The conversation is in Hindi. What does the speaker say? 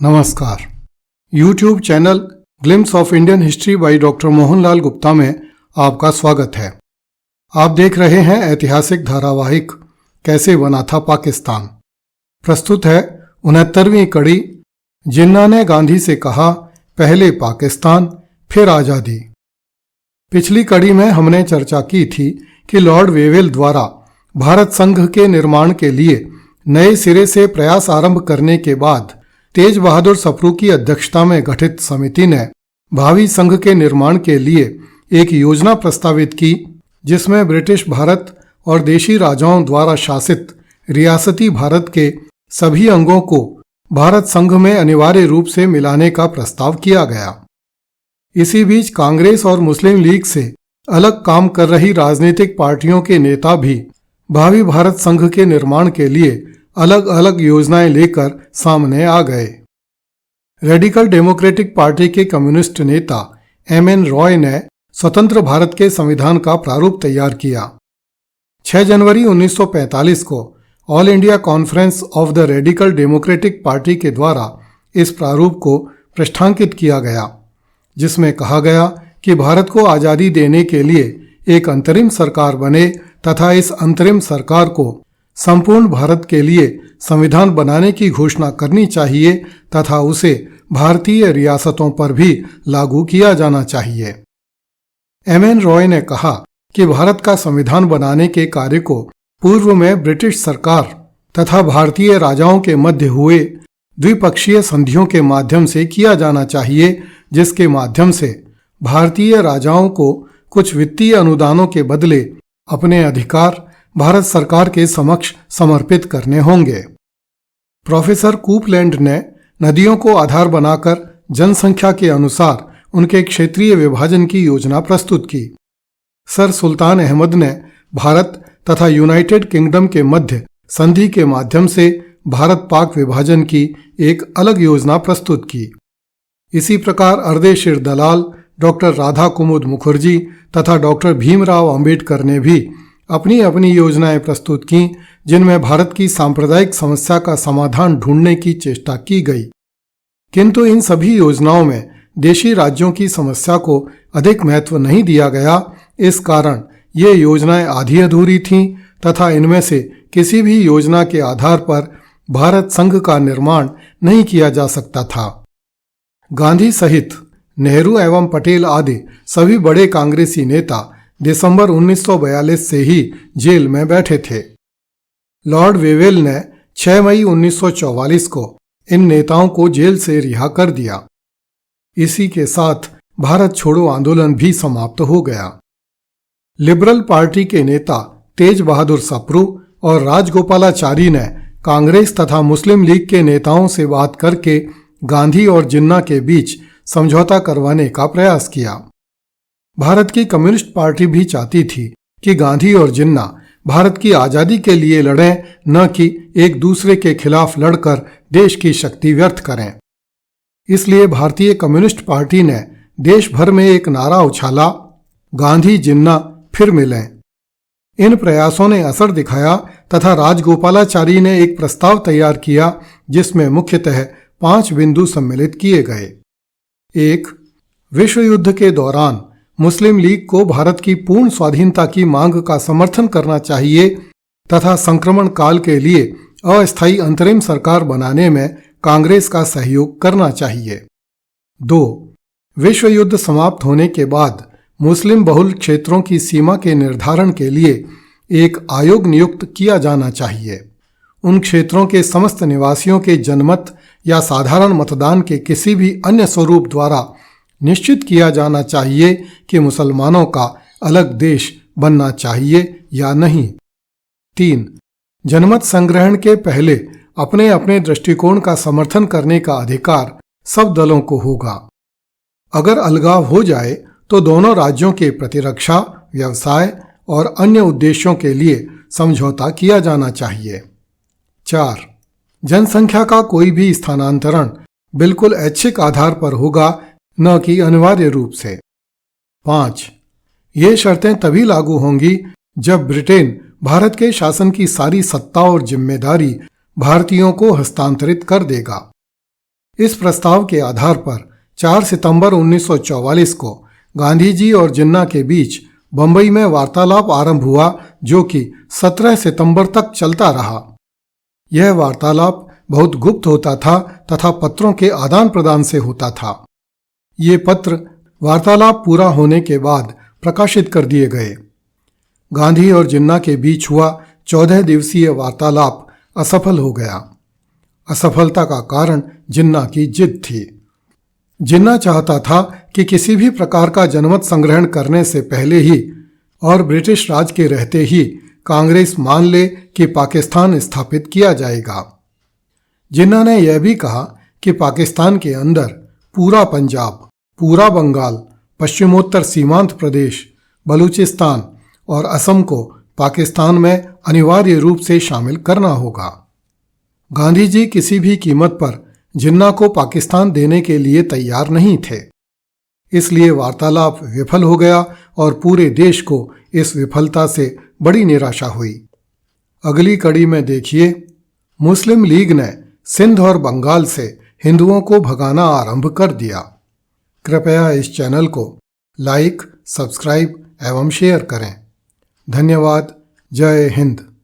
नमस्कार। YouTube channel glimpse of Indian history by doctor Mohanlal Gupta में आपका स्वागत है। आप देख रहे हैं ऐतिहासिक धारावाहिक कैसे बना था पाकिस्तान। प्रस्तुत है 69वीं कड़ी, जिन्ना ने गांधी से कहा पहले पाकिस्तान फिर आज़ादी। पिछली कड़ी में हमने चर्चा की थी कि लॉर्ड वेवेल द्वारा भारत संघ के निर्माण के लिए नए सिरे से प्रयास आरंभ करने के बाद तेज बहादुर सप्रू की अध्यक्षता में गठित समिति ने भावी संघ के निर्माण के लिए एक योजना प्रस्तावित की, जिसमें ब्रिटिश भारत और देशी राजाओं द्वारा शासित रियासती भारत के सभी अंगों को भारत संघ में अनिवार्य रूप से मिलाने का प्रस्ताव किया गया। इसी बीच कांग्रेस और मुस्लिम लीग से अलग काम कर रही राजनीतिक पार्टियों के नेता भी भावी भारत संघ के निर्माण के लिए अलग अलग योजनाएं लेकर सामने आ गए। रेडिकल डेमोक्रेटिक पार्टी के कम्युनिस्ट नेता एम.एन. रॉय ने स्वतंत्र भारत के संविधान का प्रारूप तैयार किया। 6 जनवरी 1945 को all India conference of the radical democratic party के द्वारा इस प्रारूप को पृष्ठांकित किया गया, जिसमें कहा गया कि भारत को आज़ादी देने के लिए एक अंतरिम सरकार बने तथा इस अंतरिम सरकार को संपूर्ण भारत के लिए संविधान बनाने की घोषणा करनी चाहिए तथा उसे भारतीय रियासतों पर भी लागू किया जाना चाहिए। एम.एन. रॉय ने कहा कि भारत का संविधान बनाने के कार्य को पूर्व में ब्रिटिश सरकार तथा भारतीय राजाओं के मध्य हुए द्विपक्षीय संधियों के माध्यम से किया जाना चाहिए, जिसके माध्यम से भारतीय राजाओं को कुछ वित्तीय अनुदानों के बदले अपने अधिकार भारत सरकार के समक्ष समर्पित करने होंगे। प्रोफेसर कूपलैंड ने नदियों को आधार बनाकर जनसंख्या के अनुसार उनके क्षेत्रीय विभाजन की योजना प्रस्तुत की। सर सुल्तान अहमद ने भारत तथा यूनाइटेड किंगडम के मध्य संधि के माध्यम से भारत पाक विभाजन की एक अलग योजना प्रस्तुत की। इसी प्रकार अर्देशीर दलाल, डॉक्टर राधा कुमुद मुखर्जी तथा डॉक्टर भीमराव अंबेडकर ने भी अपनी अपनी योजनाएं प्रस्तुत की, जिनमें भारत की सांप्रदायिक समस्या का समाधान ढूंढने की चेष्टा की गई। किंतु इन सभी योजनाओं में देशी राज्यों की समस्या को अधिक महत्व नहीं दिया गया। इस कारण ये योजनाएं आधी अधूरी थीं तथा इनमें से किसी भी योजना के आधार पर भारत संघ का निर्माण नहीं किया जा सकता था। गांधी सहित नेहरू एवं पटेल आदि सभी बड़े कांग्रेसी नेता दिसंबर 1942 से ही जेल में बैठे थे। लॉर्ड वेवेल ने 6 मई 1944 को इन नेताओं को जेल से रिहा कर दिया। इसी के साथ भारत छोड़ो आंदोलन भी समाप्त हो गया। लिबरल पार्टी के नेता तेज बहादुर सप्रू और राजगोपालाचारी ने कांग्रेस तथा मुस्लिम लीग के नेताओं से बात करके गांधी और जिन्ना के बीच समझौता करवाने का प्रयास किया। भारत की कम्युनिस्ट पार्टी भी चाहती थी कि गांधी और जिन्ना भारत की आज़ादी के लिए लड़ें, न कि एक दूसरे के खिलाफ लड़कर देश की शक्ति व्यर्थ करें। इसलिए भारतीय कम्युनिस्ट पार्टी ने देश भर में एक नारा उछाला, गांधी जिन्ना फिर मिलें। इन प्रयासों ने असर दिखाया तथा राजगोपालाचारी ने एक प्रस्ताव तैयार किया, जिसमें मुख्यतः 5 बिंदु सम्मिलित किए गए। 1. विश्व युद्ध के दौरान मुस्लिम लीग को भारत की पूर्ण स्वाधीनता की मांग का समर्थन करना चाहिए तथा संक्रमण काल के लिए अस्थायी अंतरिम सरकार बनाने में कांग्रेस का सहयोग करना चाहिए। 2. विश्व युद्ध समाप्त होने के बाद मुस्लिम बहुल क्षेत्रों की सीमा के निर्धारण के लिए एक आयोग नियुक्त किया जाना चाहिए। उन क्षेत्रों के समस्त निवासियों के जनमत या साधारण मतदान के किसी भी अन्य स्वरूप द्वारा निश्चित किया जाना चाहिए कि मुसलमानों का अलग देश बनना चाहिए या नहीं। 3. जनमत संग्रहण के पहले अपने अपने दृष्टिकोण का समर्थन करने का अधिकार सब दलों को होगा। अगर अलगाव हो जाए तो दोनों राज्यों के प्रतिरक्षा, व्यवसाय और अन्य उद्देश्यों के लिए समझौता किया जाना चाहिए। 4. जनसंख्या का कोई भी स्थानांतरण बिल्कुल ऐच्छिक आधार पर होगा, न कि अनिवार्य रूप से। 5. ये शर्तें तभी लागू होंगी जब ब्रिटेन भारत के शासन की सारी सत्ता और जिम्मेदारी भारतीयों को हस्तांतरित कर देगा। इस प्रस्ताव के आधार पर 4 सितंबर 1944 को गांधी जी और जिन्ना के बीच बंबई में वार्तालाप आरंभ हुआ, जो कि 17 सितंबर तक चलता रहा। यह वार्तालाप बहुत गुप्त होता था तथा पत्रों के आदान प्रदान से होता था। ये पत्र वार्तालाप पूरा होने के बाद प्रकाशित कर दिए गए। गांधी और जिन्ना के बीच हुआ 14 दिवसीय वार्तालाप असफल हो गया। असफलता का कारण जिन्ना की जिद थी। जिन्ना चाहता था कि किसी भी प्रकार का जनमत संग्रहण करने से पहले ही और ब्रिटिश राज के रहते ही कांग्रेस मान ले कि पाकिस्तान स्थापित किया जाएगा। जिन्ना ने यह भी कहा कि पाकिस्तान के अंदर पूरा पंजाब, पूरा बंगाल, पश्चिमोत्तर सीमांत प्रदेश, बलूचिस्तान और असम को पाकिस्तान में अनिवार्य रूप से शामिल करना होगा। गांधी जी किसी भी कीमत पर जिन्ना को पाकिस्तान देने के लिए तैयार नहीं थे। इसलिए वार्तालाप विफल हो गया और पूरे देश को इस विफलता से बड़ी निराशा हुई। अगली कड़ी में देखिए, मुस्लिम लीग ने सिंध और बंगाल से हिंदुओं को भगाना आरंभ कर दिया। कृपया इस चैनल को लाइक, सब्सक्राइब एवं शेयर करें। धन्यवाद। जय हिंद।